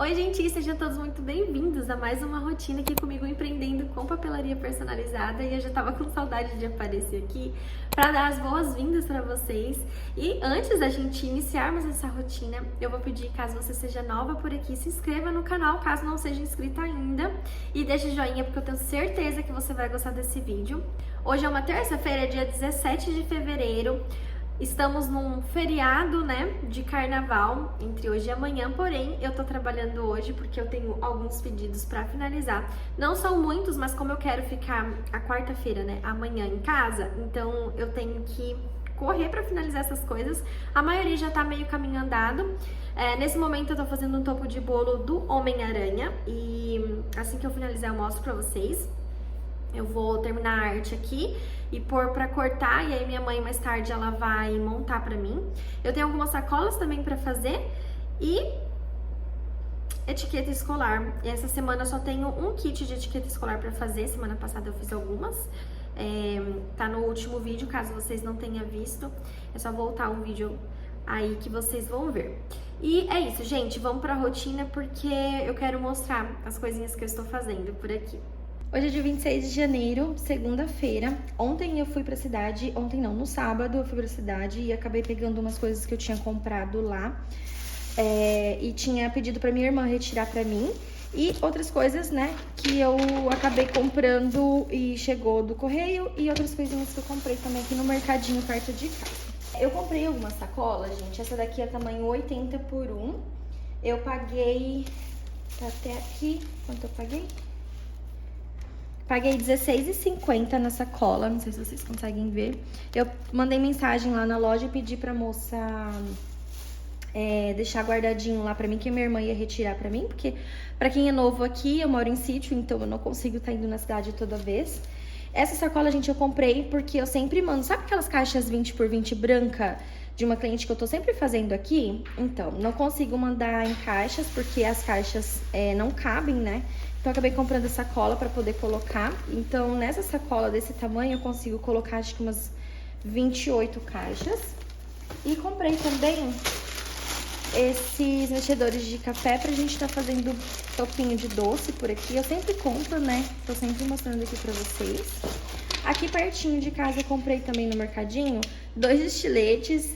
Oi, gente, sejam todos muito bem-vindos a mais uma rotina aqui comigo empreendendo com papelaria personalizada. E eu já tava com saudade de aparecer aqui para dar as boas-vindas para vocês. E antes da gente iniciarmos essa rotina, eu vou pedir, caso você seja nova por aqui, se inscreva no canal, caso não seja inscrito ainda, e deixe o joinha porque eu tenho certeza que você vai gostar desse vídeo. Hoje é uma terça-feira, dia 17 de fevereiro. Estamos num feriado, né, de carnaval, entre hoje e amanhã, porém, eu tô trabalhando hoje porque eu tenho alguns pedidos pra finalizar. Não são muitos, mas como eu quero ficar a quarta-feira, né, amanhã em casa, então eu tenho que correr pra finalizar essas coisas. A maioria já tá meio caminho andado. Nesse momento eu tô fazendo um topo de bolo do Homem-Aranha e assim que eu finalizar eu mostro pra vocês. Eu vou terminar a arte aqui e pôr pra cortar, e aí minha mãe mais tarde ela vai montar pra mim. Eu tenho algumas sacolas também pra fazer e etiqueta escolar. E essa semana eu só tenho um kit de etiqueta escolar pra fazer, semana passada eu fiz algumas. Tá no último vídeo, caso vocês não tenham visto, é só voltar um vídeo aí que vocês vão ver. E é isso, gente, vamos pra rotina porque eu quero mostrar as coisinhas que eu estou fazendo por aqui. Hoje é dia 26 de janeiro, segunda-feira. Ontem eu fui pra cidade, ontem não, no sábado eu fui pra cidade e acabei pegando umas coisas que eu tinha comprado lá. E tinha pedido pra minha irmã retirar pra mim. E outras coisas, né, que eu acabei comprando e chegou do correio. E outras coisinhas que eu comprei também aqui no mercadinho perto de casa. Eu comprei algumas sacolas, gente. Essa daqui é tamanho 80 por 1. Eu paguei, tá até aqui, quanto eu paguei? Paguei R$16,50 na sacola, não sei se vocês conseguem ver. Eu mandei mensagem lá na loja e pedi pra moça deixar guardadinho lá pra mim, que minha irmã ia retirar pra mim. Porque pra quem é novo aqui, eu moro em sítio, então eu não consigo estar indo na cidade toda vez. Essa sacola, gente, eu comprei porque eu sempre mando... Sabe aquelas caixas 20 por 20 branca de uma cliente que eu tô sempre fazendo aqui? Então, não consigo mandar em caixas porque as caixas não cabem, né? Então, eu acabei comprando essa sacola pra poder colocar. Então, nessa sacola desse tamanho, eu consigo colocar, acho que umas 28 caixas. E comprei também esses mexedores de café pra gente tá fazendo topinho de doce por aqui. Eu sempre compro, né? Tô sempre mostrando aqui pra vocês. Aqui pertinho de casa eu comprei também no mercadinho 2 estiletes.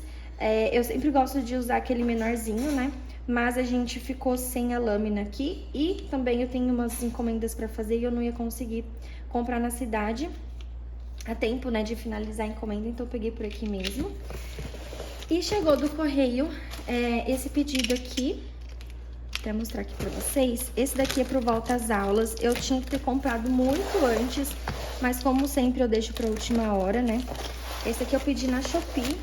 Eu sempre gosto de usar aquele menorzinho, né? Mas a gente ficou sem a lâmina aqui e também eu tenho umas encomendas pra fazer e eu não ia conseguir comprar na cidade a tempo, né, de finalizar a encomenda, então eu peguei por aqui mesmo. E chegou do correio esse pedido aqui, vou até mostrar aqui pra vocês. Esse daqui é pro volta às aulas, eu tinha que ter comprado muito antes, mas como sempre eu deixo pra última hora, né. Esse aqui eu pedi na Shopee.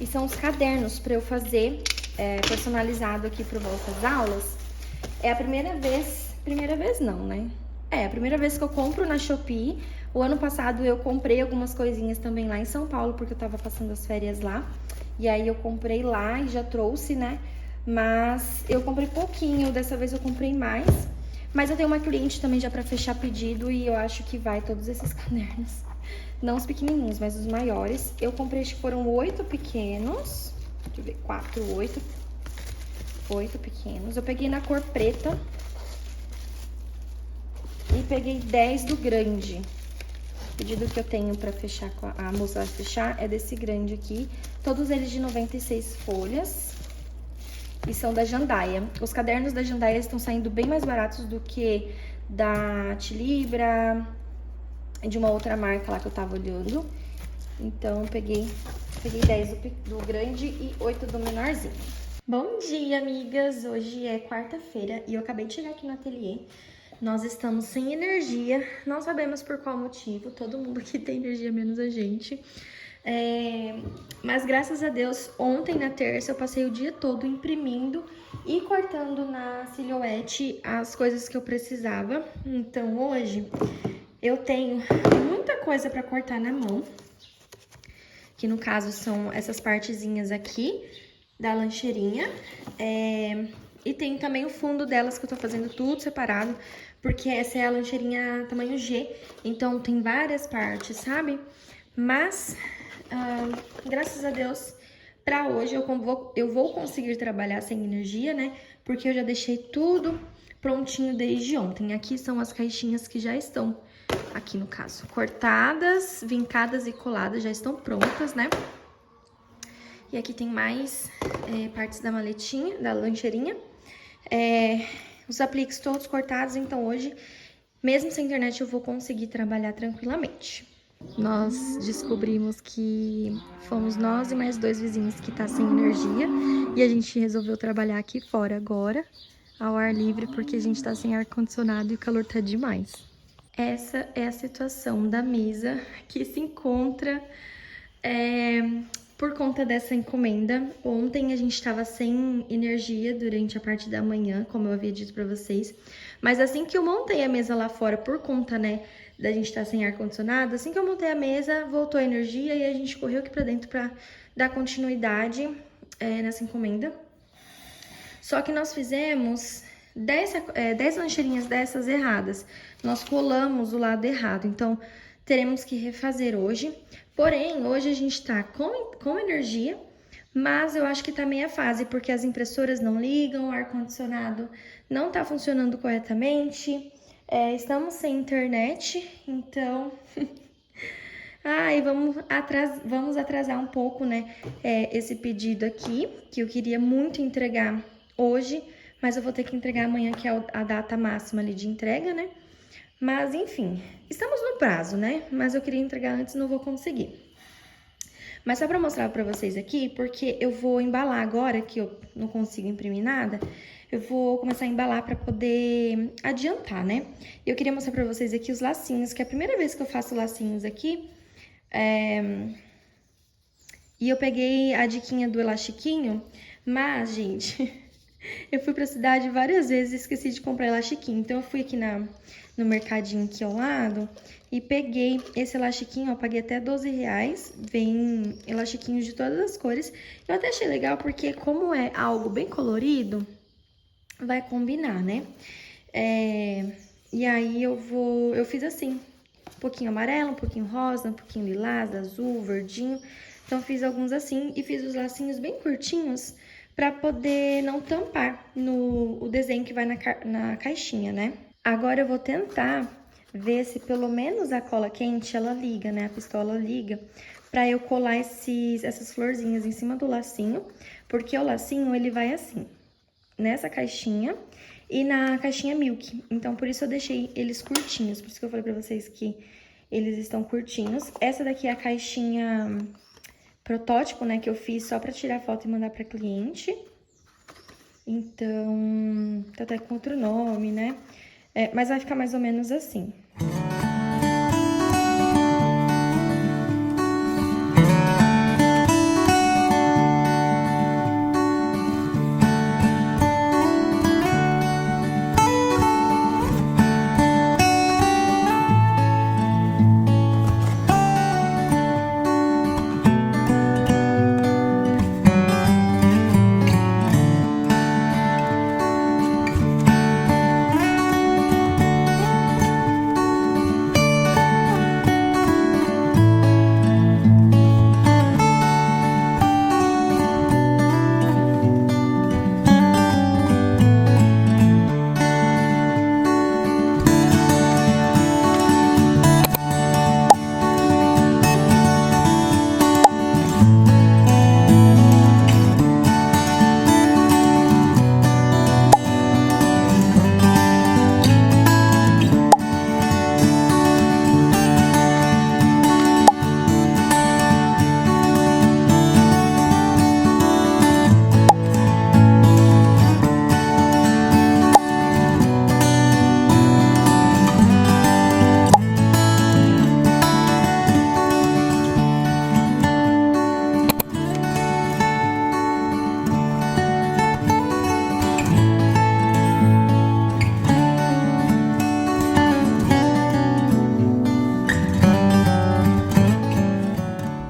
E são os cadernos para eu fazer personalizado aqui pro volta às aulas. É a primeira vez não, né? É a primeira vez que eu compro na Shopee. O ano passado eu comprei algumas coisinhas também lá em São Paulo, porque eu tava passando as férias lá. E aí eu comprei lá e já trouxe, né? Mas eu comprei pouquinho, dessa vez eu comprei mais. Mas eu tenho uma cliente também já pra fechar pedido e eu acho que vai todos esses cadernos. Não os pequenininhos, mas os maiores. Eu comprei, acho que foram 8 pequenos. Deixa eu ver, 4, 8. 8 pequenos. Eu peguei na cor preta. E peguei 10 do grande. O pedido que eu tenho pra fechar, a moça vai fechar, é desse grande aqui. Todos eles de 96 folhas. E são da Jandaia. Os cadernos da Jandaia estão saindo bem mais baratos do que da Tilibra, de uma outra marca lá que eu tava olhando. Então, peguei 10 do grande e 8 do menorzinho. Bom dia, amigas! Hoje é quarta-feira e eu acabei de chegar aqui no ateliê. Nós estamos sem energia, não sabemos por qual motivo. Todo mundo aqui tem energia, menos a gente. Mas graças a Deus, ontem na terça eu passei o dia todo imprimindo e cortando na silhouette as coisas que eu precisava. Então, hoje eu tenho muita coisa pra cortar na mão, que no caso são essas partezinhas aqui da lancheirinha. E tem também o fundo delas que eu tô fazendo tudo separado, porque essa é a lancheirinha tamanho G, então tem várias partes, sabe? Mas, graças a Deus, Para hoje eu vou conseguir trabalhar sem energia, né? Porque eu já deixei tudo prontinho desde ontem. Aqui são as caixinhas que já estão, aqui no caso, cortadas, vincadas e coladas, já estão prontas, né? E aqui tem mais partes da maletinha, da lancheirinha. Os apliques todos cortados, então hoje, mesmo sem internet, eu vou conseguir trabalhar tranquilamente. Nós descobrimos que fomos nós e mais 2 vizinhos que tá sem energia. E a gente resolveu trabalhar aqui fora agora, ao ar livre, porque a gente tá sem ar-condicionado e o calor tá demais. Essa é a situação da mesa que se encontra por conta dessa encomenda. Ontem a gente estava sem energia durante a parte da manhã, como eu havia dito para vocês. Mas assim que eu montei a mesa lá fora, por conta, né, da gente estar sem ar-condicionado, assim que eu montei a mesa, voltou a energia e a gente correu aqui para dentro para dar continuidade nessa encomenda. Só que nós fizemos 10 lancheirinhas dessas erradas. Nós colamos o lado errado, então teremos que refazer hoje. Porém, hoje a gente tá com energia, mas eu acho que tá meia fase, porque as impressoras não ligam, o ar-condicionado não tá funcionando corretamente, estamos sem internet, então... e vamos atrasar um pouco, né, esse pedido aqui, que eu queria muito entregar hoje, mas eu vou ter que entregar amanhã, que é a data máxima ali de entrega, né? Mas, enfim, estamos no prazo, né? Mas eu queria entregar antes, não vou conseguir. Mas só pra mostrar pra vocês aqui, porque eu vou embalar agora, que eu não consigo imprimir nada, eu vou começar a embalar pra poder adiantar, né? Eu queria mostrar pra vocês aqui os lacinhos, que é a primeira vez que eu faço lacinhos aqui. E eu peguei a diquinha do elastiquinho, mas, gente... Eu fui pra cidade várias vezes e esqueci de comprar elastiquinho. Então, eu fui aqui no mercadinho aqui ao lado e peguei esse elastiquinho, ó, paguei até R$12. Vem elastiquinhos de todas as cores. Eu até achei legal porque, como é algo bem colorido, vai combinar, né? E aí, eu fiz assim, um pouquinho amarelo, um pouquinho rosa, um pouquinho lilás, azul, verdinho. Então, fiz alguns assim e fiz os lacinhos bem curtinhos, para poder não tampar o desenho que vai na caixinha, né? Agora eu vou tentar ver se pelo menos a cola quente ela liga, né? A pistola liga, para eu colar essas florzinhas em cima do lacinho, porque o lacinho ele vai assim, nessa caixinha e na caixinha Milk. Então por isso eu deixei eles curtinhos, por isso que eu falei para vocês que eles estão curtinhos. Essa daqui é a caixinha protótipo, né, que eu fiz só pra tirar foto e mandar pra cliente. Então, tá até com outro nome, né? Mas vai ficar mais ou menos assim.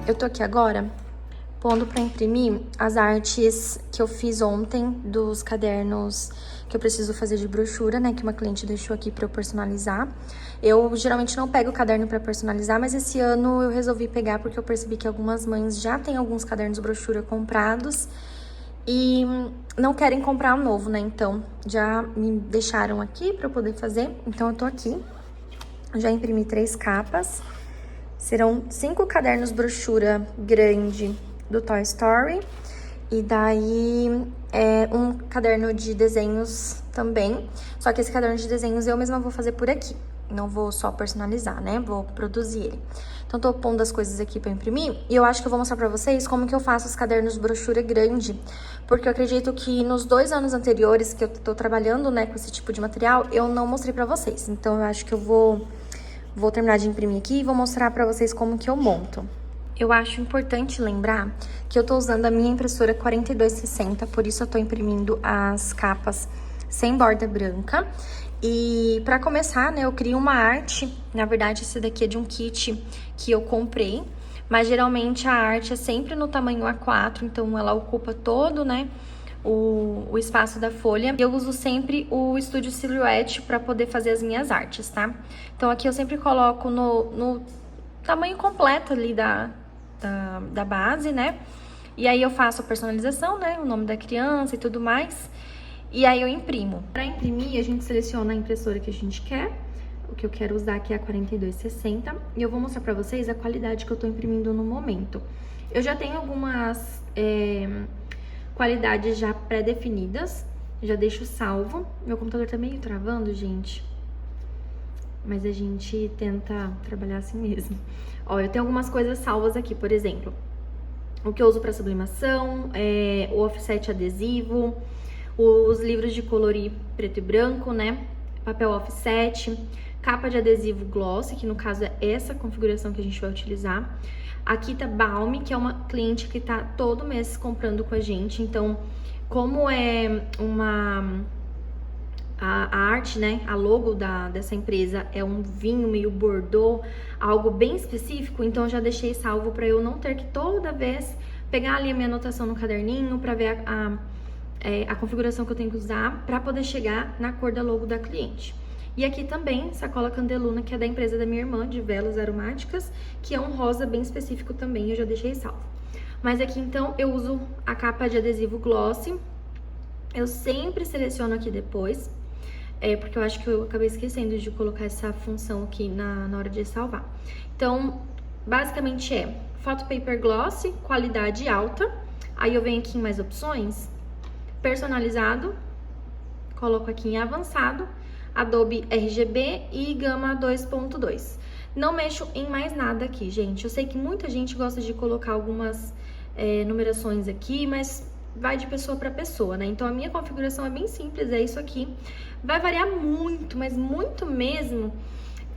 Eu tô aqui agora pondo pra imprimir as artes que eu fiz ontem dos cadernos que eu preciso fazer de brochura, né? Que uma cliente deixou aqui pra eu personalizar. Eu geralmente não pego o caderno pra personalizar, mas esse ano eu resolvi pegar porque eu percebi que algumas mães já têm alguns cadernos brochura comprados e não querem comprar um novo, né? Então, já me deixaram aqui pra eu poder fazer. Então, eu tô aqui. Já imprimi 3 capas. Serão 5 cadernos brochura grande do Toy Story. E daí, um caderno de desenhos também. Só que esse caderno de desenhos eu mesma vou fazer por aqui. Não vou só personalizar, né? Vou produzir ele. Então, tô pondo as coisas aqui pra imprimir. E eu acho que eu vou mostrar pra vocês como que eu faço os cadernos brochura grande. Porque eu acredito que nos 2 anos anteriores que eu tô trabalhando, né, com esse tipo de material, eu não mostrei pra vocês. Então, eu acho que eu vou terminar de imprimir aqui e vou mostrar pra vocês como que eu monto. Eu acho importante lembrar que eu tô usando a minha impressora 4260, por isso eu tô imprimindo as capas sem borda branca. E pra começar, né, eu crio uma arte. Na verdade, esse daqui é de um kit que eu comprei, mas geralmente a arte é sempre no tamanho A4, então ela ocupa todo, né, o espaço da folha. Eu uso sempre o Studio Silhouette para poder fazer as minhas artes, tá? Então aqui eu sempre coloco no tamanho completo ali da base, né? E aí eu faço a personalização, né? O nome da criança e tudo mais. E aí eu imprimo. Para imprimir, a gente seleciona a impressora que a gente quer. O que eu quero usar aqui é a 4260. E eu vou mostrar pra vocês a qualidade que eu tô imprimindo no momento. Eu já tenho algumas qualidades já pré-definidas. Já deixo salvo. Meu computador tá meio travando, gente. Mas a gente tenta trabalhar assim mesmo. Ó, eu tenho algumas coisas salvas aqui, por exemplo. O que eu uso pra sublimação, o offset adesivo, os livros de colorir preto e branco, né? Papel offset, capa de adesivo gloss, que no caso é essa configuração que a gente vai utilizar. Aqui tá Balm, que é uma cliente que tá todo mês comprando com a gente. Então, como é a arte, né, a logo dessa empresa é um vinho meio Bordeaux, algo bem específico, então eu já deixei salvo para eu não ter que toda vez pegar ali a minha anotação no caderninho para ver a configuração que eu tenho que usar para poder chegar na cor da logo da cliente. E aqui também, sacola Candeluna, que é da empresa da minha irmã, de velas aromáticas, que é um rosa bem específico também, eu já deixei salvo. Mas aqui, então, eu uso a capa de adesivo gloss. Eu sempre seleciono aqui depois, porque eu acho que eu acabei esquecendo de colocar essa função aqui na hora de salvar. Então, basicamente é Photo Paper Gloss, qualidade alta. Aí eu venho aqui em mais opções, personalizado, coloco aqui em avançado, Adobe RGB e Gama 2.2. Não mexo em mais nada aqui, gente. Eu sei que muita gente gosta de colocar algumas numerações aqui, mas vai de pessoa para pessoa, né? Então a minha configuração é bem simples, é isso aqui. Vai variar muito, mas muito mesmo,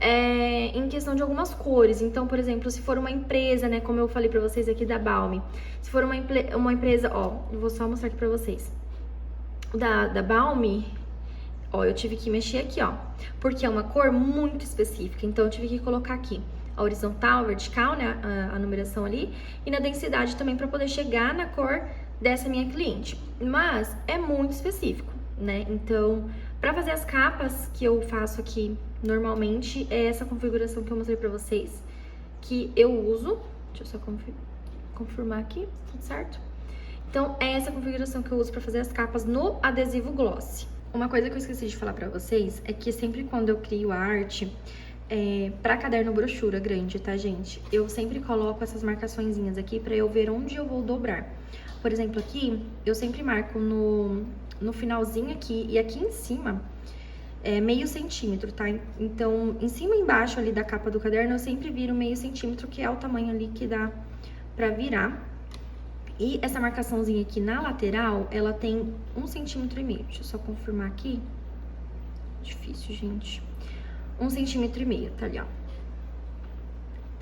em questão de algumas cores. Então, por exemplo, se for uma empresa, né, como eu falei pra vocês aqui da Balm, se for uma empresa, ó, eu vou só mostrar aqui pra vocês. Da Balm, ó, eu tive que mexer aqui, ó, porque é uma cor muito específica, então eu tive que colocar aqui a horizontal, a vertical, né, a numeração ali, e na densidade também pra poder chegar na cor dessa minha cliente. Mas é muito específico, né, então pra fazer as capas que eu faço aqui normalmente, é essa configuração que eu mostrei pra vocês, que eu uso. Deixa eu só confirmar aqui, tudo certo? Então, é essa configuração que eu uso pra fazer as capas no adesivo gloss. Uma coisa que eu esqueci de falar pra vocês é que sempre quando eu crio a arte, pra caderno brochura grande, tá, gente? Eu sempre coloco essas marcaçõezinhas aqui pra eu ver onde eu vou dobrar. Por exemplo, aqui, eu sempre marco no finalzinho aqui e aqui em cima, meio centímetro, tá? Então, em cima e embaixo ali da capa do caderno, eu sempre viro meio centímetro, que é o tamanho ali que dá pra virar. E essa marcaçãozinha aqui na lateral, ela tem 1,5 cm. Deixa eu só confirmar aqui. Difícil, gente. 1,5 cm, tá ali, ó.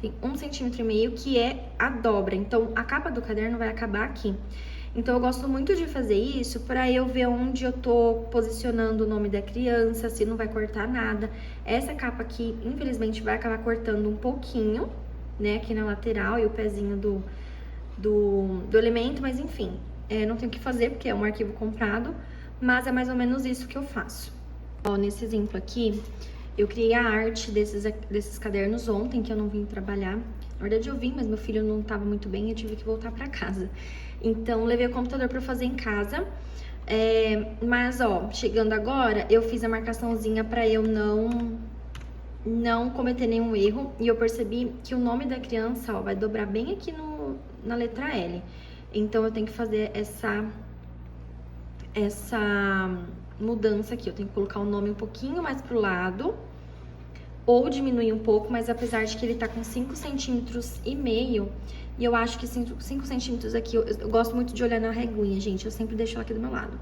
Tem 1,5 cm que é a dobra. Então, a capa do caderno vai acabar aqui. Então, eu gosto muito de fazer isso pra eu ver onde eu tô posicionando o nome da criança, se não vai cortar nada. Essa capa aqui, infelizmente, vai acabar cortando um pouquinho, né, aqui na lateral e o pezinho do elemento, mas enfim, não tenho o que fazer porque é um arquivo comprado, mas é mais ou menos isso que eu faço. Ó, nesse exemplo aqui, eu criei a arte desses cadernos ontem, que eu não vim trabalhar. Na verdade eu vim, mas meu filho não estava muito bem e eu tive que voltar pra casa. Então, levei o computador pra fazer em casa. Mas, ó, chegando agora, eu fiz a marcaçãozinha pra eu não cometer nenhum erro. E eu percebi que o nome da criança, ó, vai dobrar bem aqui na letra L. Então, eu tenho que fazer essa mudança aqui. Eu tenho que colocar o nome um pouquinho mais pro lado. Ou diminuir um pouco, mas apesar de que ele tá com 5,5 centímetros, e eu acho que 5 centímetros aqui, eu gosto muito de olhar na reguinha, gente, eu sempre deixo ela aqui do meu lado.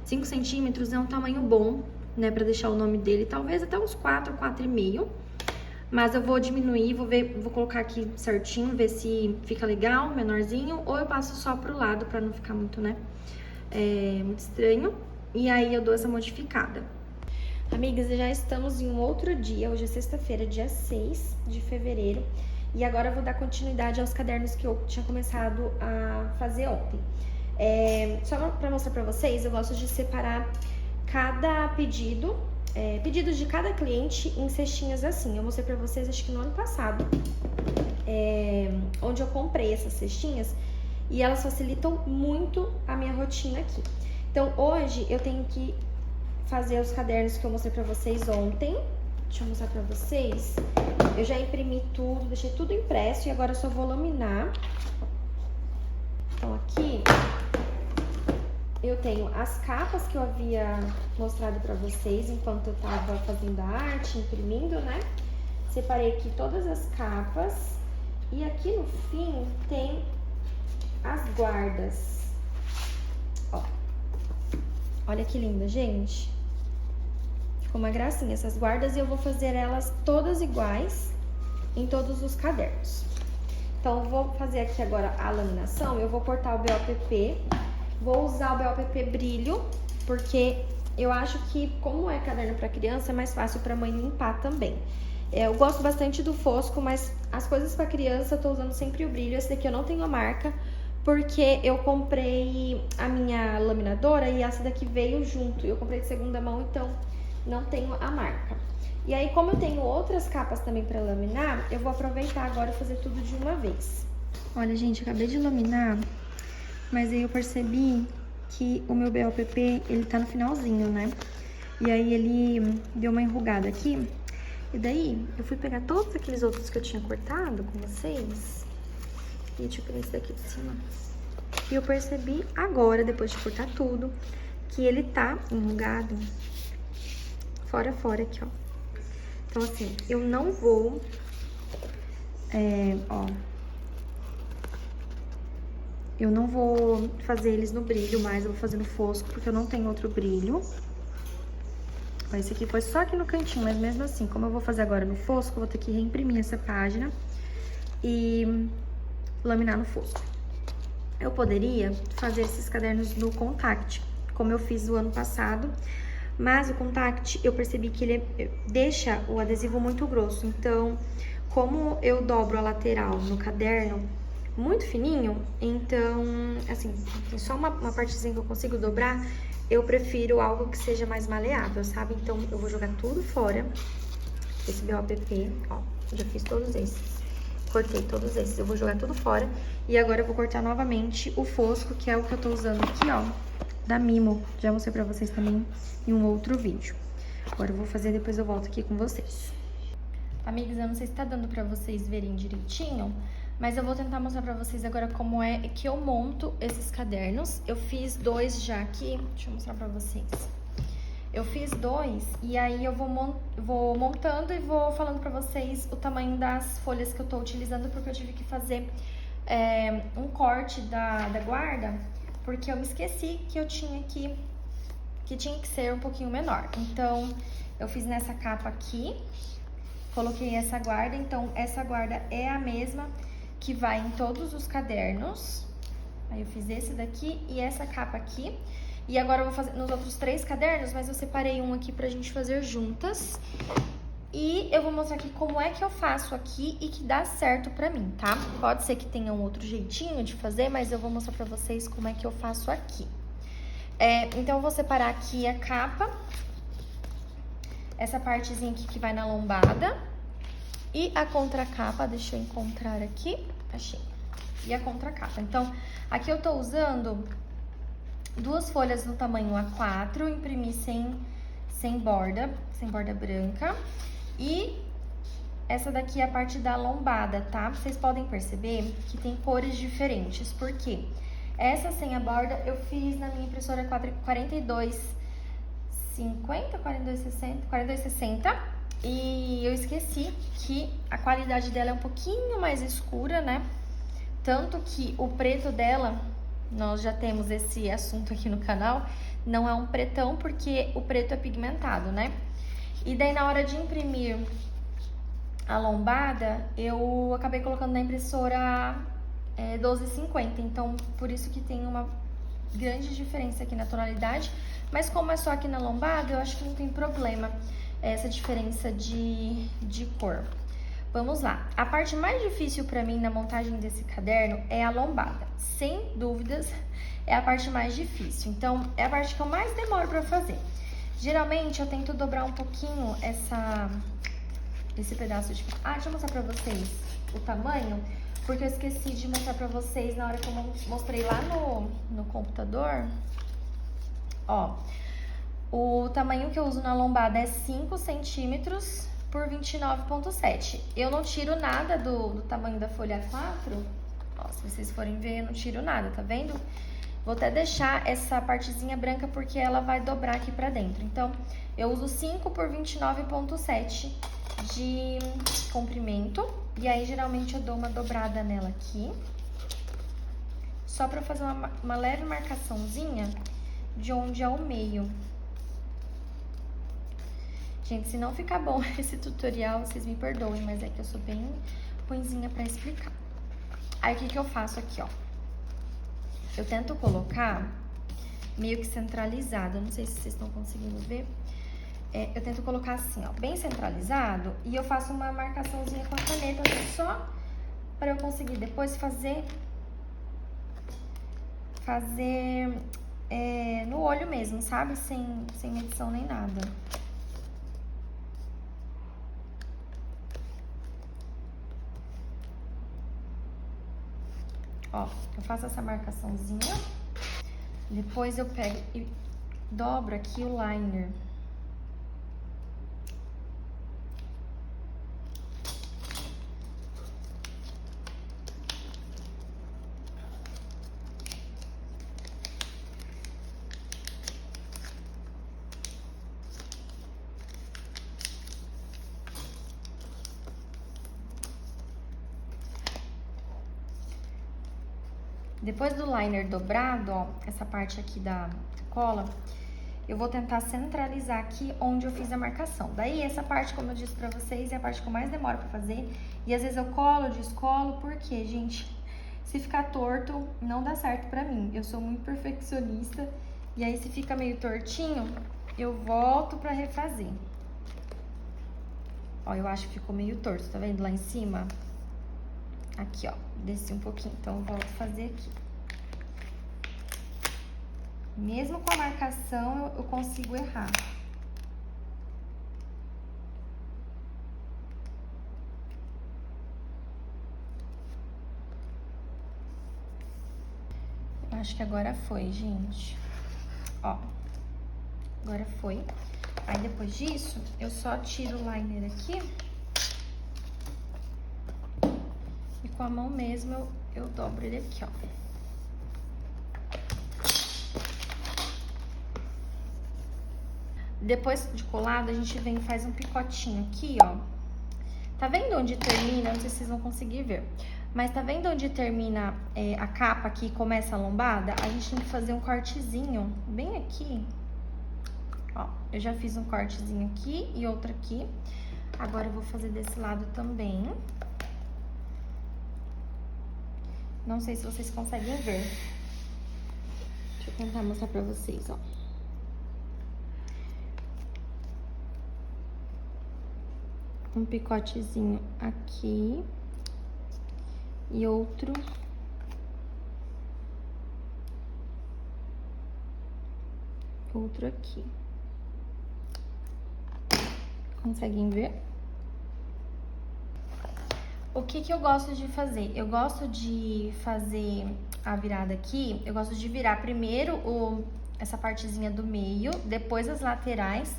5 centímetros é um tamanho bom, né, pra deixar o nome dele, talvez até uns 4, 4,5. Mas eu vou diminuir, vou colocar aqui certinho, ver se fica legal, menorzinho, ou eu passo só pro lado pra não ficar muito, né, muito estranho. E aí eu dou essa modificada. Amigas, já estamos em um outro dia, hoje é sexta-feira, dia 6 de fevereiro. E agora eu vou dar continuidade aos cadernos que eu tinha começado a fazer ontem. Só pra mostrar pra vocês, eu gosto de separar cada pedidos de cada cliente em cestinhas assim. Eu mostrei pra vocês, acho que no ano passado, onde eu comprei essas cestinhas. E elas facilitam muito a minha rotina aqui. Então, hoje eu tenho que fazer os cadernos que eu mostrei pra vocês ontem. Deixa eu mostrar pra vocês. Eu já imprimi tudo, deixei tudo impresso e agora eu só vou laminar. Então, aqui eu tenho as capas que eu havia mostrado pra vocês enquanto eu tava fazendo a arte, imprimindo, né? Separei aqui todas as capas. E aqui no fim tem as guardas. Ó. Olha que linda, gente. Ficou uma gracinha essas guardas e eu vou fazer elas todas iguais em todos os cadernos. Então, eu vou fazer aqui agora a laminação. Eu vou cortar o BOPP. Vou usar o BOPP brilho, porque eu acho que, como é caderno para criança, é mais fácil para mãe limpar também. Eu gosto bastante do fosco, mas as coisas para criança eu tô usando sempre o brilho. Esse daqui eu não tenho a marca, porque eu comprei a minha laminadora e essa daqui veio junto. Eu comprei de segunda mão, então não tenho a marca. E aí, como eu tenho outras capas também pra laminar, eu vou aproveitar agora e fazer tudo de uma vez. Olha, gente, eu acabei de laminar, mas aí eu percebi que o meu BOPP, ele tá no finalzinho, né? E aí ele deu uma enrugada aqui. E daí, eu fui pegar todos aqueles outros que eu tinha cortado com vocês. E tipo, esse daqui de cima. E eu percebi agora, depois de cortar tudo, que ele tá enrugado fora aqui, ó. Então, assim, eu não vou, eu não vou fazer eles no brilho mais, eu vou fazer no fosco, porque eu não tenho outro brilho. Ó, esse aqui foi só aqui no cantinho, mas mesmo assim, como eu vou fazer agora no fosco, eu vou ter que reimprimir essa página e laminar no fosco. Eu poderia fazer esses cadernos no Contact, como eu fiz o ano passado, mas o Contact, eu percebi que ele deixa o adesivo muito grosso. Então, como eu dobro a lateral no caderno muito fininho, então, assim, tem só uma partezinha que eu consigo dobrar, eu prefiro algo que seja mais maleável, sabe? Então, eu vou jogar tudo fora, esse BOPP, ó, eu já fiz todos esses. Cortei todos esses, eu vou jogar tudo fora. E agora eu vou cortar novamente o fosco, que é o que eu tô usando aqui, ó, da Mimo. Já mostrei pra vocês também em um outro vídeo. Agora eu vou fazer, depois eu volto aqui com vocês. Amigas, eu não sei se tá dando pra vocês verem direitinho, mas eu vou tentar mostrar pra vocês agora como é que eu monto esses cadernos. Eu fiz 2 já aqui, deixa eu mostrar pra vocês. Eu fiz 2 e aí eu vou montando e vou falando pra vocês o tamanho das folhas que eu tô utilizando, porque eu tive que fazer um corte da guarda, porque eu me esqueci que eu tinha que tinha que ser um pouquinho menor. Então, eu fiz nessa capa aqui, coloquei essa guarda, então essa guarda é a mesma que vai em todos os cadernos. Aí eu fiz esse daqui e essa capa aqui. E agora eu vou fazer nos outros 3 cadernos, mas eu separei um aqui pra gente fazer juntas. E eu vou mostrar aqui como é que eu faço aqui e que dá certo pra mim, tá? Pode ser que tenha um outro jeitinho de fazer, mas eu vou mostrar pra vocês como é que eu faço aqui. Então, eu vou separar aqui a capa, essa partezinha aqui que vai na lombada, e a contracapa, deixa eu encontrar aqui, achei, e a contracapa. Então, aqui eu tô usando 2 folhas no tamanho A4, imprimi sem borda branca. E essa daqui é a parte da lombada, tá? Vocês podem perceber que tem cores diferentes, porque essa sem a borda eu fiz na minha impressora 4250, 4260, 4260, e eu esqueci que a qualidade dela é um pouquinho mais escura, né? Tanto que o preto dela, nós já temos esse assunto aqui no canal, não é um pretão porque o preto é pigmentado, né? E daí, na hora de imprimir a lombada, eu acabei colocando na impressora 1250. Então, por isso que tem uma grande diferença aqui na tonalidade. Mas como é só aqui na lombada, eu acho que não tem problema essa diferença de cor. Vamos lá. A parte mais difícil pra mim na montagem desse caderno é a lombada. Sem dúvidas, é a parte mais difícil. Então, é a parte que eu mais demoro pra fazer. Geralmente, eu tento dobrar um pouquinho esse pedaço de... deixa eu mostrar pra vocês o tamanho, porque eu esqueci de mostrar pra vocês na hora que eu mostrei lá no computador. Ó, o tamanho que eu uso na lombada é 5 centímetros por 29,7. Eu não tiro nada do tamanho da folha A4. Ó, se vocês forem ver, eu não tiro nada, tá vendo? Vou até deixar essa partezinha branca porque ela vai dobrar aqui pra dentro. Então, eu uso 5 por 29,7 de comprimento. E aí, geralmente, eu dou uma dobrada nela aqui. Só pra fazer uma leve marcaçãozinha de onde é o meio. Gente, se não ficar bom esse tutorial, vocês me perdoem, mas é que eu sou bem ruinzinha pra explicar. Aí, o que eu faço aqui, ó? Eu tento colocar meio que centralizado, eu não sei se vocês estão conseguindo ver. Eu tento colocar assim, ó, bem centralizado, e eu faço uma marcaçãozinha com a caneta só para eu conseguir depois fazer no olho mesmo, sabe? Sem medição nem nada. Ó, eu faço essa marcaçãozinha, depois eu pego e dobro aqui o liner. Depois do liner dobrado, ó, essa parte aqui da cola, eu vou tentar centralizar aqui onde eu fiz a marcação. Daí, essa parte, como eu disse pra vocês, é a parte que eu mais demoro pra fazer. E às vezes eu colo, descolo, porque, gente, se ficar torto, não dá certo pra mim. Eu sou muito perfeccionista, e aí se fica meio tortinho, eu volto pra refazer. Ó, eu acho que ficou meio torto, tá vendo lá em cima? Aqui, ó, desci um pouquinho, então eu volto a fazer aqui. Mesmo com a marcação, eu consigo errar. Eu acho que agora foi, gente. Ó, agora foi. Aí, depois disso, eu só tiro o liner aqui. E com a mão mesmo, eu dobro ele aqui, ó. Depois de colado, a gente vem e faz um picotinho aqui, ó. Tá vendo onde termina? Não sei se vocês vão conseguir ver. Mas tá vendo onde termina a capa aqui e começa a lombada? A gente tem que fazer um cortezinho bem aqui. Ó, eu já fiz um cortezinho aqui e outro aqui. Agora eu vou fazer desse lado também. Não sei se vocês conseguem ver. Deixa eu tentar mostrar pra vocês, ó. um picotezinho aqui e outro aqui. Conseguem ver? O que eu gosto de fazer? Eu gosto de fazer a virada aqui, eu gosto de virar primeiro essa partezinha do meio, depois as laterais,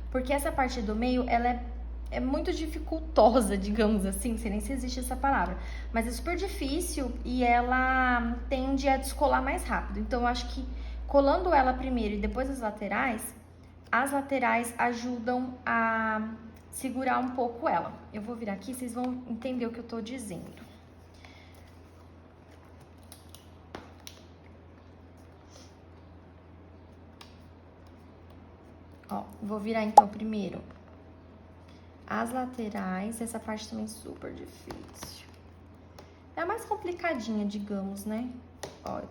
porque essa parte do meio, ela é muito dificultosa, digamos assim, não sei nem se existe essa palavra, mas é super difícil e ela tende a descolar mais rápido. Então, eu acho que colando ela primeiro e depois as laterais ajudam a segurar um pouco ela. Eu vou virar aqui, vocês vão entender o que eu tô dizendo. Ó, vou virar então primeiro as laterais, essa parte também é super difícil. É a mais complicadinha, digamos, né? Ó.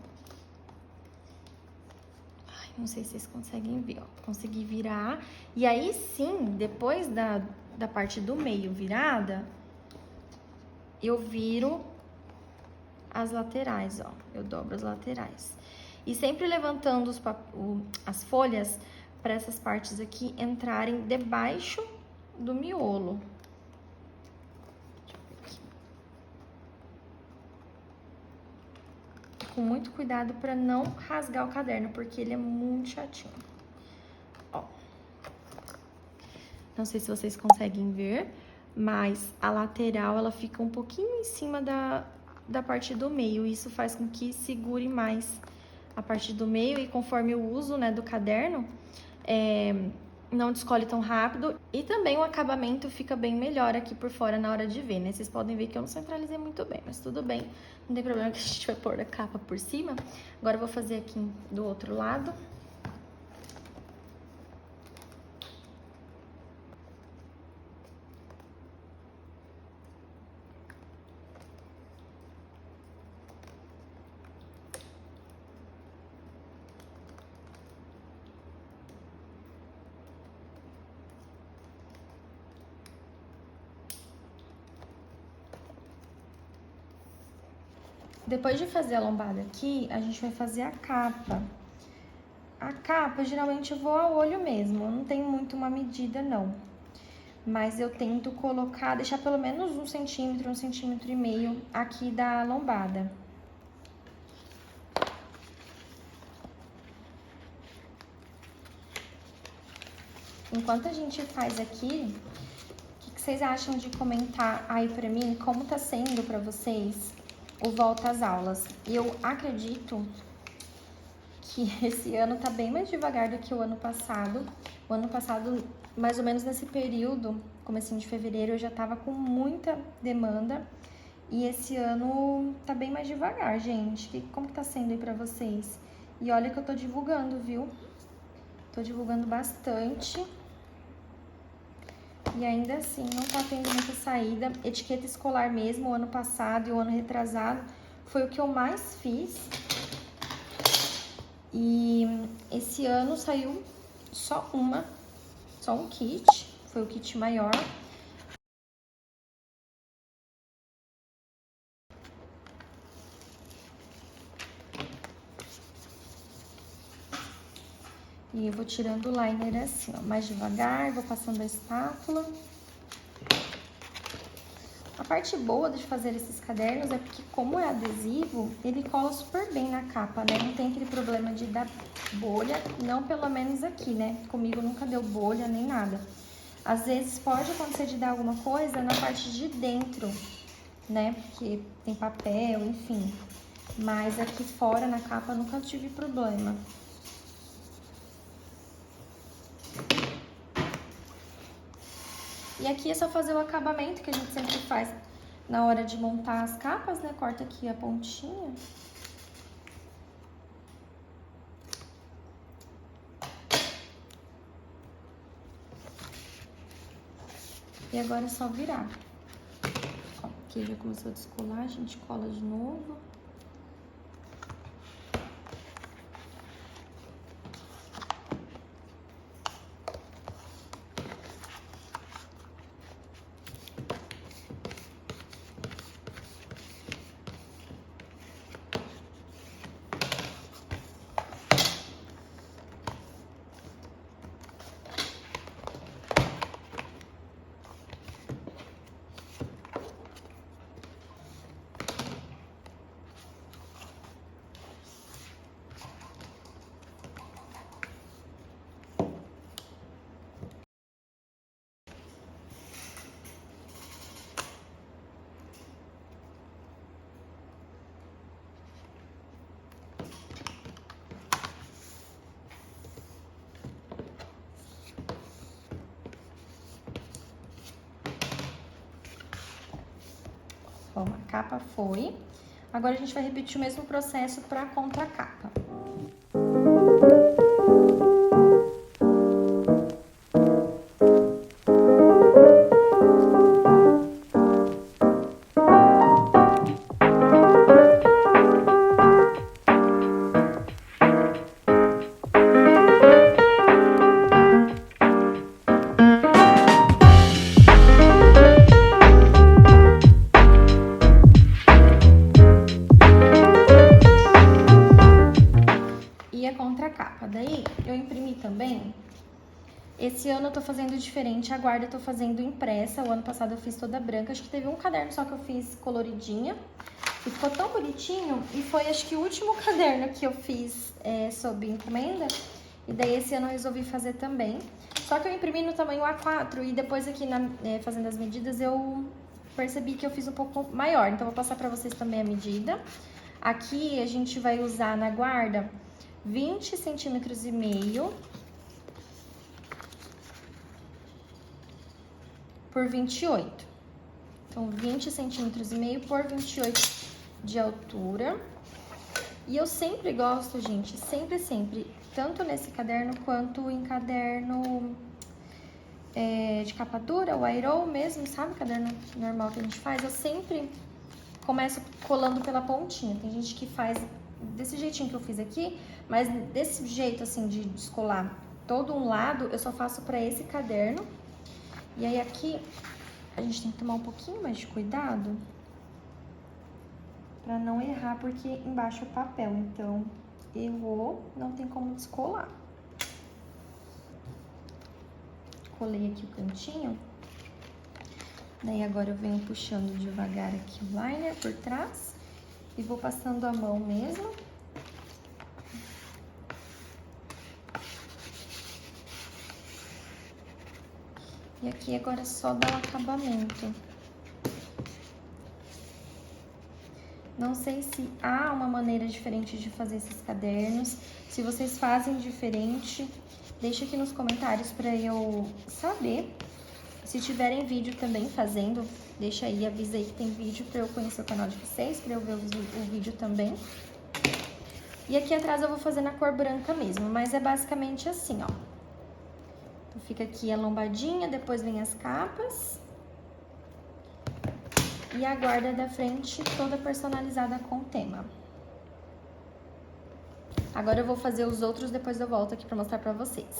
Ai, não sei se vocês conseguem ver, ó. Consegui virar. E aí sim, depois da parte do meio virada, eu viro as laterais, ó. Eu dobro as laterais. E sempre levantando as folhas para essas partes aqui entrarem debaixo do miolo. Deixa eu ver aqui. Com muito cuidado para não rasgar o caderno, porque ele é muito chatinho. Ó. Não sei se vocês conseguem ver, mas a lateral, ela fica um pouquinho em cima da parte do meio. Isso faz com que segure mais a parte do meio e conforme o uso, né, do caderno, não descolhe tão rápido e também o acabamento fica bem melhor aqui por fora na hora de ver, né? Vocês podem ver que eu não centralizei muito bem, mas tudo bem. Não tem problema que a gente vai pôr a capa por cima. Agora eu vou fazer aqui do outro lado. Depois de fazer a lombada aqui, a gente vai fazer a capa. A capa, geralmente, eu vou a olho mesmo, eu não tenho muito uma medida, não. Mas eu tento colocar, deixar pelo menos 1 centímetro, 1,5 centímetros aqui da lombada. Enquanto a gente faz aqui, o que vocês acham de comentar aí pra mim como tá sendo pra vocês o volta às aulas? Eu acredito que esse ano tá bem mais devagar do que o ano passado. O ano passado, mais ou menos nesse período, comecinho de fevereiro, eu já tava com muita demanda. E esse ano tá bem mais devagar, gente. Como que tá sendo aí pra vocês? E olha que eu tô divulgando, viu? Tô divulgando bastante. E ainda assim, não tá tendo muita saída. Etiqueta escolar mesmo, o ano passado e o ano retrasado, foi o que eu mais fiz. E esse ano saiu só um kit, foi o kit maior. E eu vou tirando o liner assim, ó, mais devagar, vou passando a espátula. A parte boa de fazer esses cadernos é porque, como é adesivo, ele cola super bem na capa, né? Não tem aquele problema de dar bolha, não pelo menos aqui, né? Comigo nunca deu bolha nem nada. Às vezes pode acontecer de dar alguma coisa na parte de dentro, né? Porque tem papel, enfim. Mas aqui fora, na capa, nunca tive problema. E aqui é só fazer o acabamento que a gente sempre faz na hora de montar as capas, né? Corta aqui a pontinha. E agora é só virar. Ó, aqui já começou a descolar, a gente cola de novo. Toma, a capa foi. Agora a gente vai repetir o mesmo processo para a contracapa. Contracapa. Daí, eu imprimi também. Esse ano eu tô fazendo diferente, a guarda eu tô fazendo impressa. O ano passado eu fiz toda branca. Acho que teve um caderno só que eu fiz coloridinha. E ficou tão bonitinho. E foi, acho que, o último caderno que eu fiz sob encomenda. E daí, esse ano eu resolvi fazer também. Só que eu imprimi no tamanho A4. E depois aqui, fazendo as medidas, eu percebi que eu fiz um pouco maior. Então, eu vou passar pra vocês também a medida. Aqui, a gente vai usar na guarda 20 centímetros e meio por 28. Então, 20 centímetros e meio por 28 de altura. E eu sempre gosto, gente, sempre, tanto nesse caderno quanto em caderno de capa dura, o airol mesmo, sabe? Caderno normal que a gente faz, eu sempre começo colando pela pontinha. Tem gente que faz desse jeitinho que eu fiz aqui, mas desse jeito, assim, de descolar todo um lado, eu só faço pra esse caderno. E aí aqui, a gente tem que tomar um pouquinho mais de cuidado pra não errar, porque embaixo é papel, então errou, não tem como descolar. Colei aqui o cantinho. Daí agora eu venho puxando devagar aqui o liner por trás e vou passando a mão mesmo. E aqui agora é só dar o acabamento. Não sei se há uma maneira diferente de fazer esses cadernos. Se vocês fazem diferente, deixa aqui nos comentários para eu saber. Se tiverem vídeo também fazendo, deixa aí, avisa aí que tem vídeo para eu conhecer o canal de vocês, para eu ver o vídeo também. E aqui atrás eu vou fazer na cor branca mesmo, mas é basicamente assim, ó. Então, fica aqui a lombadinha, depois vem as capas. E a guarda da frente toda personalizada com o tema. Agora eu vou fazer os outros, depois eu volto aqui pra mostrar pra vocês.